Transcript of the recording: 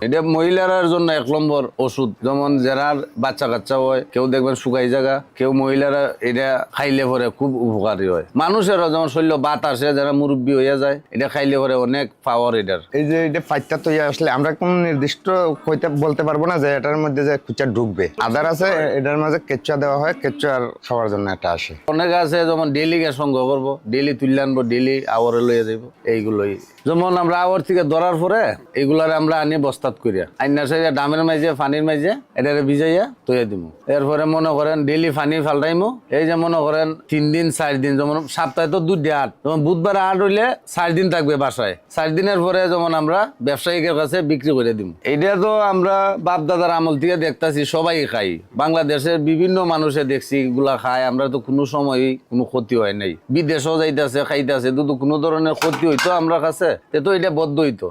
এটা মহিলার জন্য 1 নম্বর ওষুধ। যেমন যারা বাচ্চা কাচ্চা হয়, কেউ দেখবেন শুকাই জায়গা, কেউ মহিলারা এটা খাইলে পরে খুব উপকারী হয়। মানুষেরও যেমন শরীর বাত আসে, যারা মুরব্বী হইয়া যায়, এটা খাইলে পরে অনেক পাওয়ার এটার। এই যে এটা ফাইটটা তো আসলে আমরা কোন নির্দিষ্ট বলতে পারবো না যে এটার মধ্যে যে কুচা ঢুকবে। আদার আছে, এটার মাঝে কেঁচা দেওয়া হয়, কেঁচা আর খাওয়ার জন্য এটা আসে। অনেক আছে যেমন ডেইলি সংগ্রহ করবো, ডেইলি তুলে আনবো, ডেইলি আওয়ারে লইয়া যাবো। এইগুলোই যেমন আমরা আওয়ার থেকে ধরার পরে এইগুলার আমরা আনি বস্তাত করিয়া আইনা সাইয়া ডামের মাঝে পানির মাঝে এটারে ভিজাইয়া তৈয়া দিব। এরপরে মনে করেন ডেইলি পানি ফালটাইমো। এই যে মনে করেন 3 দিন 4 দিন, যেমন সপ্তাহে তো 2 দিন 8, যেমন বুধবার 8 হইলে 4 দিন থাকবে বাসায়। 4 দিনের পরে যেমন আমরা ব্যবসায়ীদের কাছে বিক্রি করে দিব। এইটা তো আমরা বাপ দাদার আমল থেকে দেখতেছি সবাই খাই। বাংলাদেশের বিভিন্ন মানুষে দেখছি এগুলা খায়, আমরা তো কোনো সময় কোনো ক্ষতি হয় নাই। বিদেশও যাইতেছে খাইতেছে, তো কোনো ধরনের ক্ষতি হইতো আমরা কাছে, তো এটা বদ্ধ হইতো।